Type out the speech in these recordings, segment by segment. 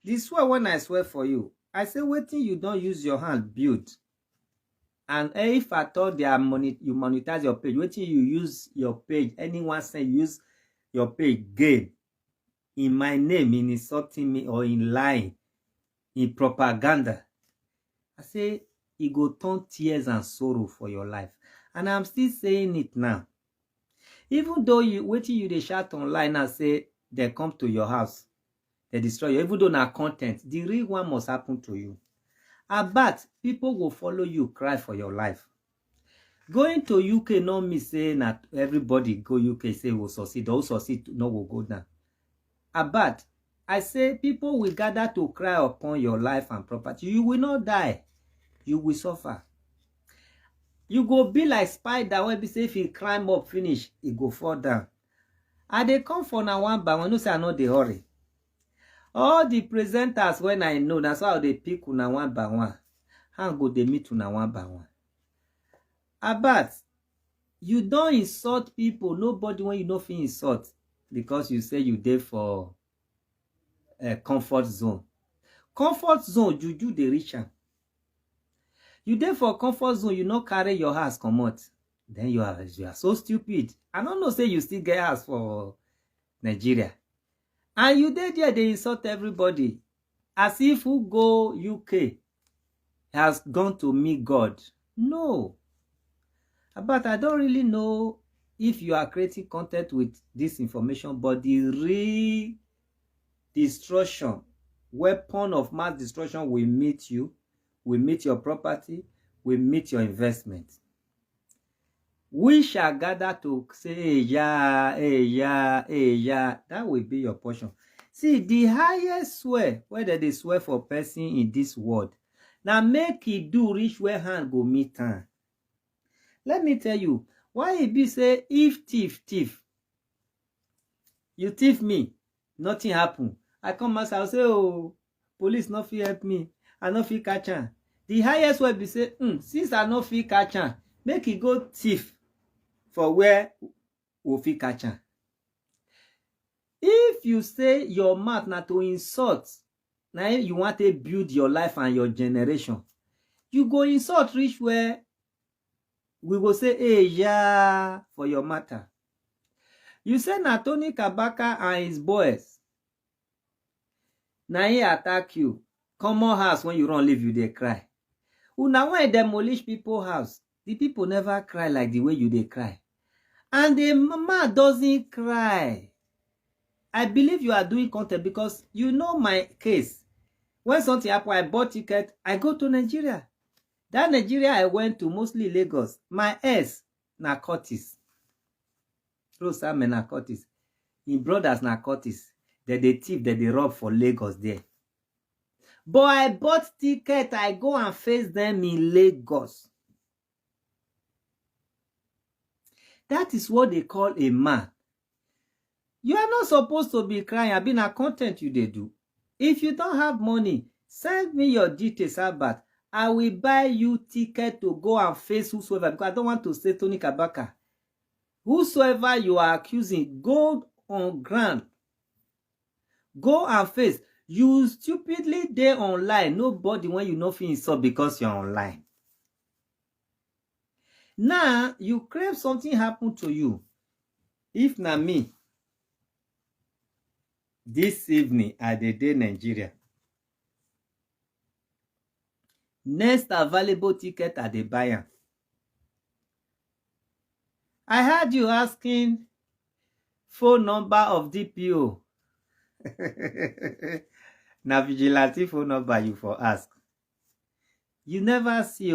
This swear when I swear for you, I say wetin you don't use your hand build. And if at all they are you monetize your page, wetin you use your page, anyone say use your page gain in my name, in insulting me or in lying, in propaganda, I say it go turn tears and sorrow for your life. And I'm still saying it now. Even though you wetin you dey shout online and say they come to your house, they destroy you, even though na content, the real one must happen to you. But people will follow you, cry for your life. Going to UK no mean say that everybody go UK say will succeed, or succeed no will go down. But I say people will gather to cry upon your life and property. You will not die. You will suffer. You go be like spider when be say if he climb up finish, he go fall down. And they come for now one by one. No say I know they hurry. All the presenters when I know, that's how they pick una one by one. How go they meet una one by one? But you don't insult people. Nobody when you know feel insult because you say you there for a comfort zone. Comfort zone, juju dey reach am. You there for comfort zone, you not carry your house come out. Then you are so stupid. I don't know say you still get house for Nigeria. And you there they insult everybody. As if who go UK has gone to meet God. No. But I don't really know if you are creating content with this information, but the real destruction, weapon of mass destruction will meet you, will meet your property, will meet your investment. We shall gather to say, hey, yeah, hey, yeah, hey, yeah. That will be your portion. See, the highest swear, whether they swear for person in this world, now make it do reach where hand go meet hand. Let me tell you, why it be say, if thief, you thief me, nothing happen. I come as I say, oh, police not fit help me. I not fit catch am. The highest way be say, since I not fit catch am, make it go thief for where we fit catch am. If you say your mouth not to insult, now you want to build your life and your generation, you go insult reach where we will say, hey, yeah, for your matter. You say na Tony Kabaka and his boys. Now he attack you. Common house when you run leave you, they cry. Now when demolish people's house, the people never cry like the way you they cry. And the mama doesn't cry. I believe you are doing content because you know my case. When something happened, I bought ticket, I go to Nigeria. That Nigeria I went to, mostly Lagos. My ex, narcotics. Rosame narcotics. In brothers narcotics. They thief, they rob for Lagos there. But I bought ticket, I go and face them in Lagos. That is what they call a man. You are not supposed to be crying. I've been a content you they do. If you don't have money, send me your details about. I will buy you ticket to go and face whosoever, because I don't want to say Tony Kabaka. Whosoever you are accusing, go on ground. Go and face. You stupidly there online. Nobody when you know feel insult because you're online. Now, you crave something happen to you. If not me, this evening at the day Nigeria, next available ticket at the buyer. I heard you asking phone number of DPO. Now vigilante phone number you for ask. You never see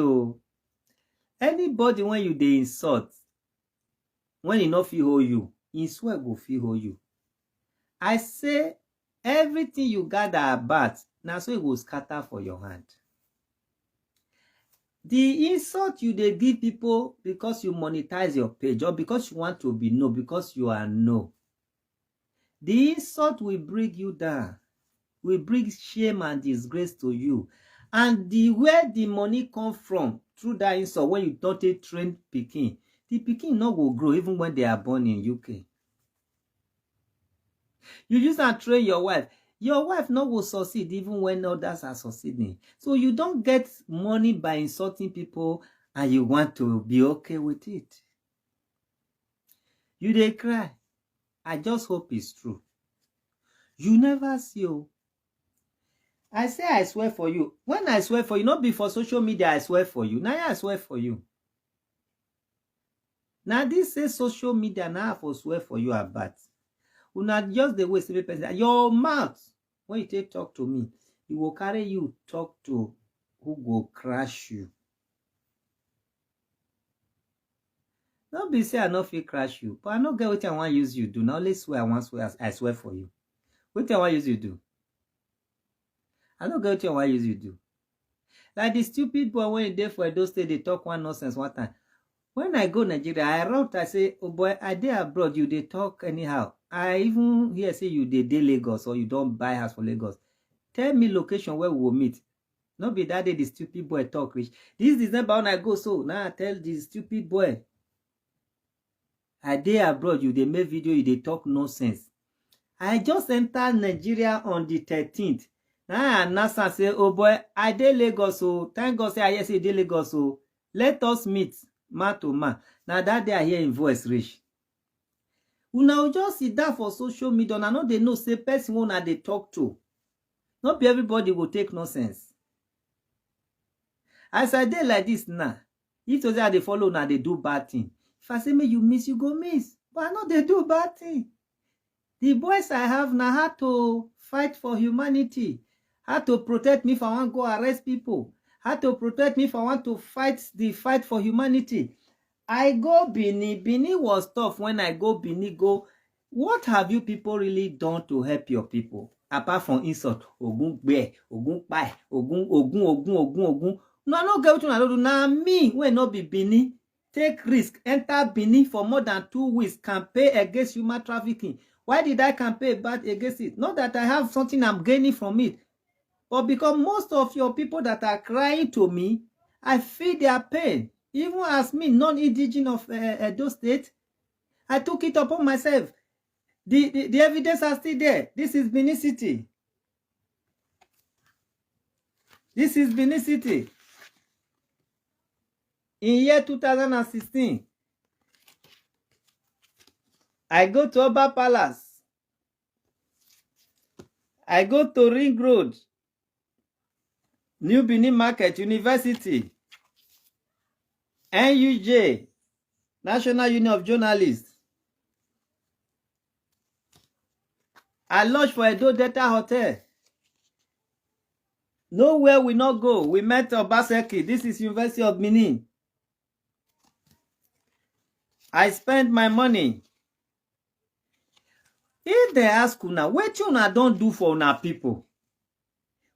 anybody when you dey insult, when he not feel hold you, he swear go feel hold you. I say everything you gather about, now so it will scatter for your hand. The insult you they give people because you monetize your page or because you want to be known, because you are known. The insult will bring you down, will bring shame and disgrace to you. And the where the money come from through that insult, when you don't take trained pikin, the pikin not will grow even when they are born in UK. You use and train your wife. Your wife no will succeed even when others are succeeding. So you don't get money by insulting people and you want to be okay with it. You dey cry. I just hope it's true. You never see. Oh. I say I swear for you. When I swear for you, not before social media, I swear for you. Now I swear for you. Now this say social media, now I for swear for you about. Una just the way say person. Your mouth, when you take talk to me, it will carry you talk to who go crash you. Don't be say I no fit crash you, but I no get what I want use you do. Now only swear I want swear. I swear for you. What I want use you do? I don't get what I want use you do. Like the stupid boy when you there for those days, they talk one nonsense one time. When I go Nigeria, I wrote, I say, oh boy, I dey abroad, you they talk anyhow. I even hear say you dey Lagos or you don't buy house for Lagos. Tell me location where we will meet. Not be that day the stupid boy talk rich. This December when I go so, now I tell the stupid boy, I dey abroad, you they make video, you they talk nonsense. I just entered Nigeria on the 13th. Now I announce and say, oh boy, I dey Lagos, so thank God say I hear say dey Lagos, so let us meet. Man to man. Now that day I hear in voice reach. Una just sit down for social media. I know they know say person una they talk to. Not be everybody will take nonsense. As I dey like this now, if to say they follow now they do bad thing. If I say me you miss, you go miss. But I know they do bad thing. The boys I have now had to fight for humanity. Had to protect me if I want to go arrest people. Had to protect me if I want to fight the fight for humanity. I go Benin. Benin was tough when I go Benin. Go, what have you people really done to help your people? Apart from insult, Ogun Gbe, Ogun Pai, Ogun. No, no get what I do. Now me, when not be Benin, take risk, enter Benin for more than 2 weeks, campaign against human trafficking. Why did I campaign bad against it? Not that I have something I'm gaining from it. But because most of your people that are crying to me, I feel their pain. Even as me, non-indigenous of Edo State, I took it upon myself. The evidence are still there. This is Benin City. This is Benin City. In year 2016, I go to Oba Palace. I go to Ring Road. New Benin Market, University, NUJ, National Union of Journalists. I lodged for Edo Delta Hotel. Nowhere we not go. We met Obaseki. This is University of Benin. I spend my money. If they ask una, what you don't do for una people?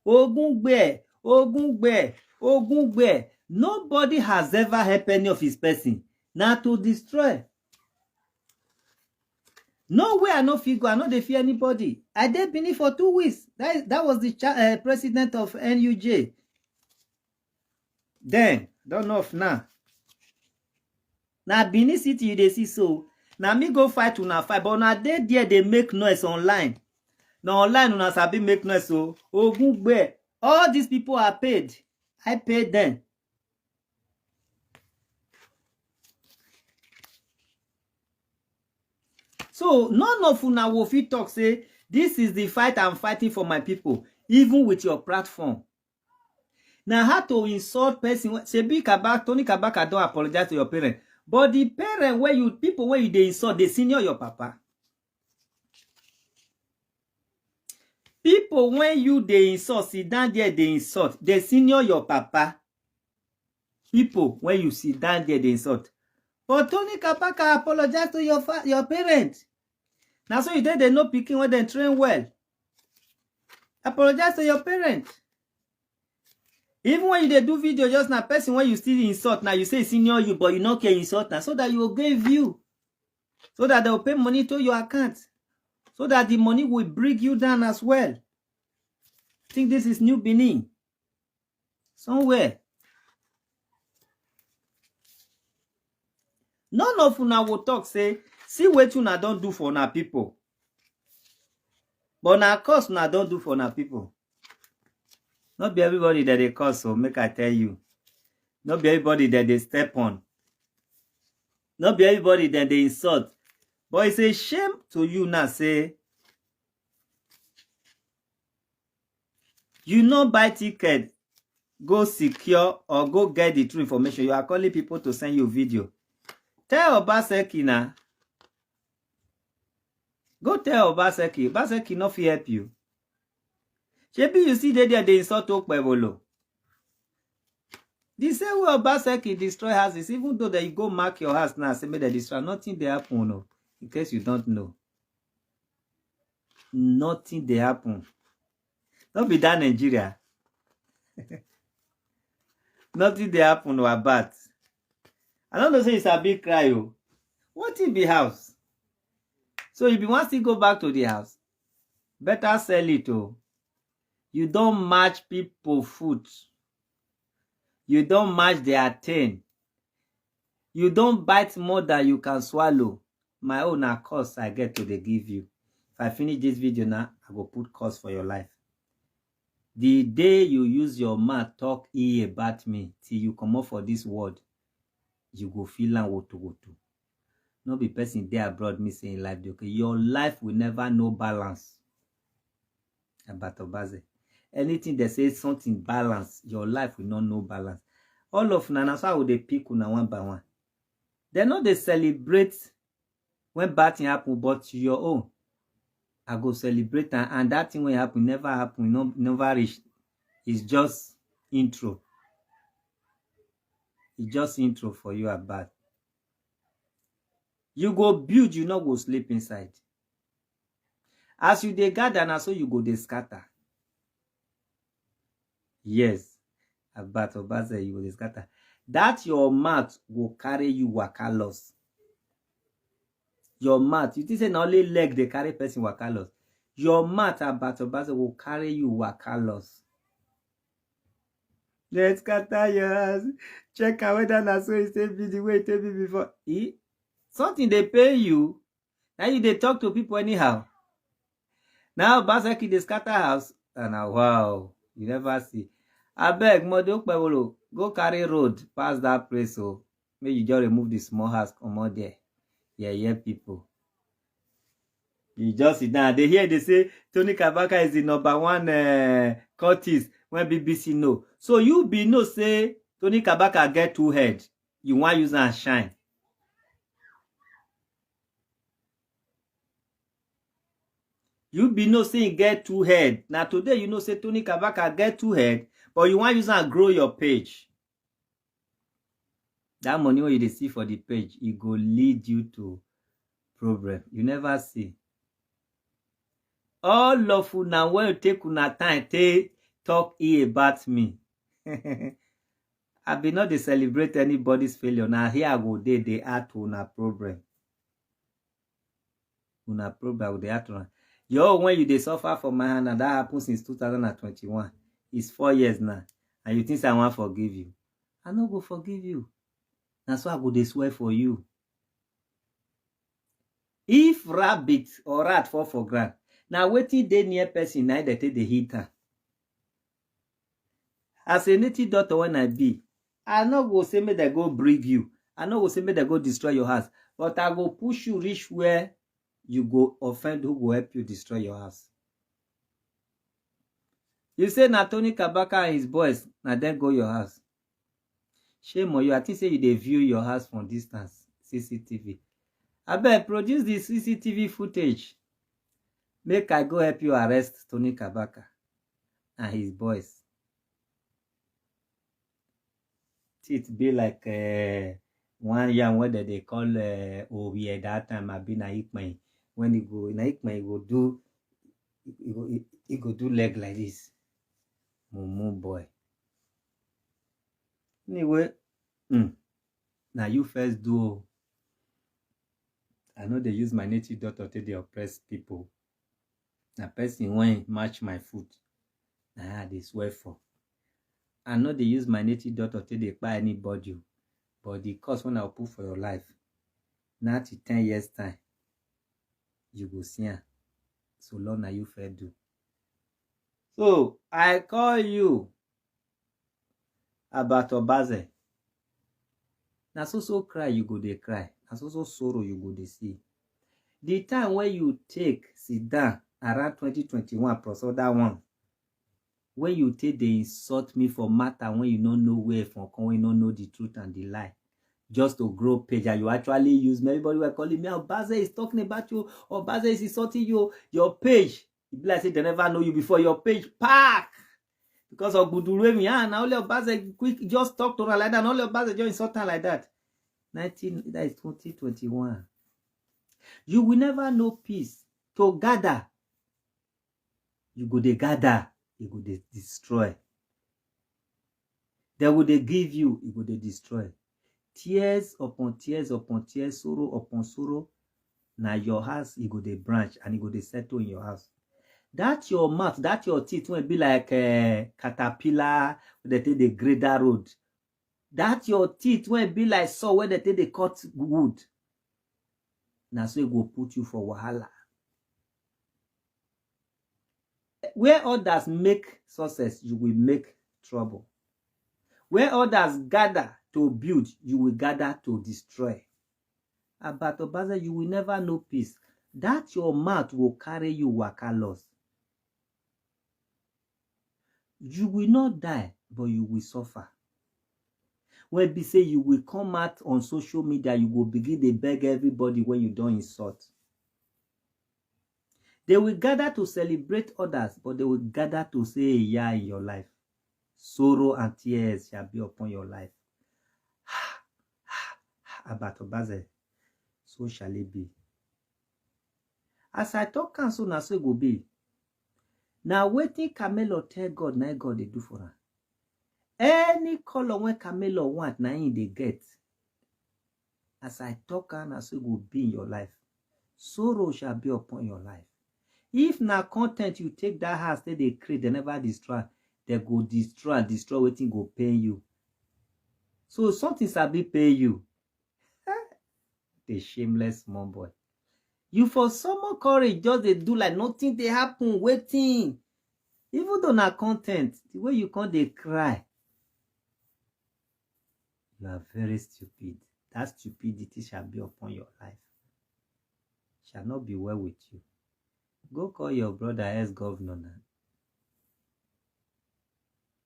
Ogun Gbe. Nobody has ever helped any of his person. Now to destroy. Nowhere I no figure, I no dey fear anybody. I did Benin for 2 weeks. That was the president of NUJ. Then, don't know if now. Now Benin City you dey see so. Now me go fight una fight, but now they make noise online. Now online una sabi make noise so. Ogun Gbe. All these people are paid. I paid them. So none of una will fit talk say this is the fight I'm fighting for my people, even with your platform. Now how to insult person? Say big Kabaka, Tony Kabaka don't apologize to your parents, but the parent where you people where you they insult, they senior your papa. People when you they insult, sit down there they insult, they senior your papa. People when you sit down there they insult. But Tony Kabaka apologize to your parents. Now so you did they know picking when they train well. Apologize to your parents. Even when you they do video just now, person when you still insult, now you say senior you, but you not care insult now, so that you will gain view. So that they will pay money to your account. So that the money will bring you down as well. I think this is New Benin. Somewhere. None of una will talk say, see what una don't do for una people. But na curse una don't do for na people. Not be everybody that they curse, so make I tell you. Not be everybody that they step on. Not be everybody that they insult. But it's a shame to you now, say, you no buy ticket, go secure or go get the true information. You are calling people to send you video. Tell Obaseki now. Go tell Obaseki. Obaseki no fit help you. Maybe you see they insult Okpebolo. The same way Obaseki destroy houses, even though that you go mark your house now, say, may they destroy, nothing they happen, no. In case you don't know. Nothing they happen. Don't be that Nigeria. Nothing they happen or bad. I don't know, say it's a big cry. What in the house? So if you want to go back to the house, better sell it. You don't match people food. You don't match their thing. You don't bite more than you can swallow. My own cost I get to they give you. If I finish this video now, I will put cost for your life. The day you use your mouth talk about me till you come up for this word, you go feel and what to. No be person there abroad me saying life. Okay, your life will never know balance. About Osazee. Anything that says something balance, your life will not know balance. All of Nana, so how they pick una one by one. They know they celebrate when bad thing happen, but your own, I go celebrate and that thing will happen, never happen, never reach. It's just intro. It's just intro for you about. You go build, you not go sleep inside. As you dey gather now, so you go dey scatter. Yes, about Osazee, you go dey scatter. That your mouth will carry you waka loss. Your mouth, you think say na only leg they carry person waka loss. Your mouth about Osazee will carry you waka loss. Let's scatter yours. Check out whether na so it be the way it be before. Something they pay you. Now you they talk to people anyhow. Now Osazee they scatter house. And now wow, you never see. I beg Modokpebolo, go carry road past that place. So maybe you just remove the small house, come out there. Yeah, people. You just sit down. They hear they say Tony Kabaka is the #1 cultist when BBC know. So you be no say Tony Kabaka get 2 heads. You want use and shine. You be no say he get 2 heads. Now today you know say Tony Kabaka get 2 heads, but you want use and grow your page. That money when you see for the page, it go lead you to problem. You never see. All of you now when you take una time, talk about me. I be not to celebrate anybody's failure. Now here I go they add to una problem. Una problem they add to una. Yo, when you they suffer for my hand, and that happened since 2021. It's 4 years now. And you think I want to forgive you. I no go forgive you. That's why I go they swear for you. If rabbit or rat fall for ground, now Wetin dey near person now they take the heater. As a native doctor when I be, I no go say me they go bring you. I no go say me they go destroy your house. But I go push you reach where you go offend who go help you destroy your house. You say na Tony Kabaka and his boys, now then go your house. Shame on you. I think say you dey view your house from distance. CCTV. I bet produce the CCTV footage. Make I go help you arrest Tony Kabaka and his boys. It be like one young word that they call Owie that time. I been a Ikman. When he go in Ikman, he go do leg like this. Mumu boy. Anyway, now you first do. I know they use my native daughter to they oppress people. Na person when match my food. Nah, they swear for. I know they use my native daughter to they buy anybody. But the cost when I put for your life, now to 10 years time, you go see her. So long na you fair do. So I call you about Osazee. Na so cry you go dey cry. Na so sorrow you go dey see. The time when you take sit down around 2021 plus other one, when you take dey insult me for matter when you no know where from come, when you no know the truth and the lie, just to grow page, and you actually use me. Everybody were calling me, Osazee is talking about you, Osazee is insulting you, your page. It be like say they never know you before. Your page pack because of Guduremi. And only Osazee quick just talk to her like that. And only Osazee just insult her like that. That is 2021. You will never know peace. To gather, you go dey gather, you go dey destroy. They will they give you, you go dey destroy. Tears upon tears upon tears, sorrow upon sorrow. Now your house, you go dey branch and you go dey settle in your house. That your mouth, that your teeth will be like a caterpillar they take the grader road. That your teeth will be like saw where they take the cut wood. Now so it go put you for wahala. Where others make success, you will make trouble. Where others gather to build, you will gather to destroy. About Osazee, you will never know peace. That your mouth will carry you waka loss. You will not die, but you will suffer. When be say you will come out on social media, you will begin to beg everybody when you don't insult. They will gather to celebrate others, but they will gather to say a yeah in your life. Sorrow and tears shall be upon your life. About Osazee, so shall it be. As I talk counsel, na so it go be. Now Wetin Camelo tell God, na God they do for her. Any color when Camelo want, na him they get. As I talk, na so it go be in your life. Sorrow shall be upon your life. If na content you take that house, they create, they never destroy. They go destroy Wetin go pain you. So something sabi pay you. The shameless small boy. You for some courage, just they do like nothing they happen, waiting. Even though na content, the way you can't they cry. You are very stupid. That stupidity shall be upon your life. Shall not be well with you. Go call your brother as governor now.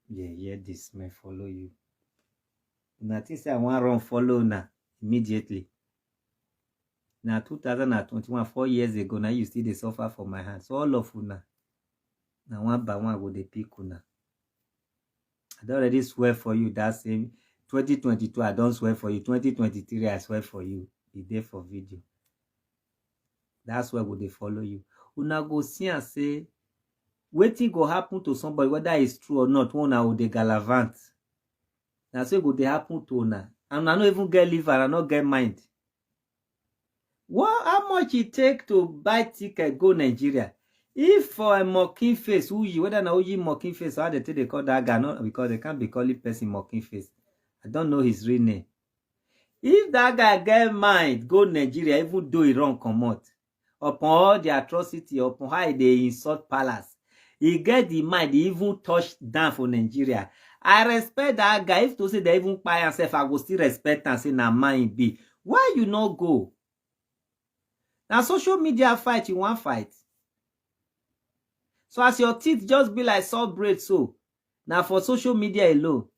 Yeah, this may follow you. Nothing say I want run follow now immediately. Now 2021, 4 years ago, now you still they suffer for my hands. So all of you now one by one go they pick you now. I don't already swear for you that same 2022. I don't swear for you. 2023, I swear for you. Be there for video. That's why go they follow you. Una go see and say, wetin go happen to somebody, whether it's true or not, one will they galavant. That's why go they happen to una. And I don't even get liver, I don't get mind. What, how much it take to buy ticket go Nigeria? If for a mocking face, whether na Uji mocking face, how they call that guy, not because they can't be calling person mocking face. I don't know his real name. If that guy get mind, go Nigeria, even though he wrong come out, upon all the atrocity, upon how they insult palace, he get the mind, he even touch down for Nigeria. I respect that guy. If to say they even buy himself, I will still respect and say, na mind be. Why you not go? Now social media fight, you want fight. So as your teeth just be like salt bread, so now for social media alone.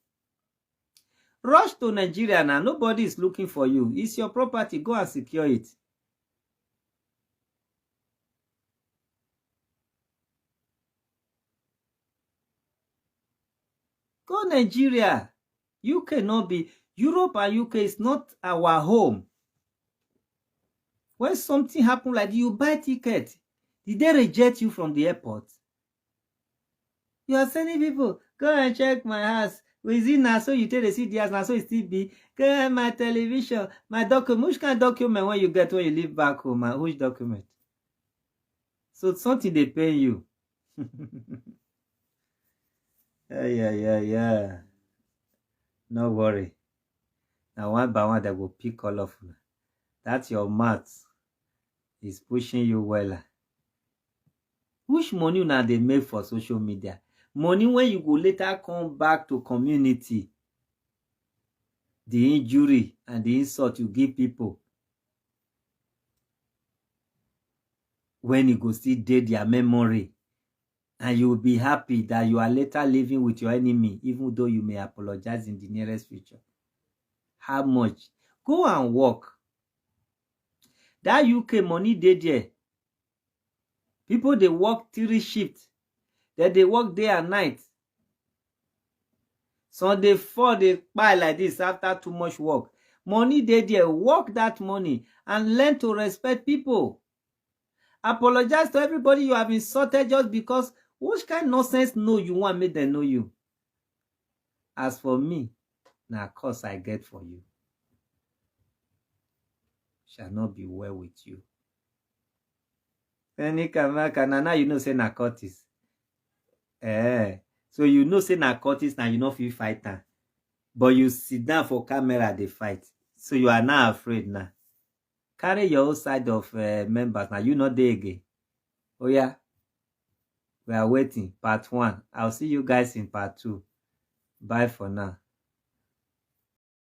Rush to Nigeria now. Nobody is looking for you. It's your property. Go and secure it. Go Nigeria. UK not be. Europe and UK is not our home. When something happen like you buy ticket, did they reject you from the airport? You are sending people, go and check my house. Is it now so you tell the CDS now so it still be? Go and my television, my document. Which kind of document when you get when you leave back home? Which document? So something they pay you. Yeah. No worry. Now one by one they will pick all of you. That's your maths. Is pushing you well. Which money una dey make for social media? Money when you go later come back to community. The injury and the insult you give people, when you go still dey their memory, and you will be happy that you are later living with your enemy, even though you may apologize in the nearest future. How much? Go and work. That UK money dey there. People dey work 3 shifts. Then they work day and night. Some dey fall, dey kpai like this after too much work. Money dey there. Work that money and learn to respect people. Apologize to everybody you have insulted just because which kind of nonsense know you want make them know you. As for me, na curse I get for you. Shall not be well with you. Any Kabaka, now you know say narcotics. So you know say narcotics now you know fit fight now. But you sit down for camera they fight. So you are now afraid now. Carry your own side of members now. You know they again. Oh yeah. We are waiting. Part 1. I'll see you guys in part 2. Bye for now.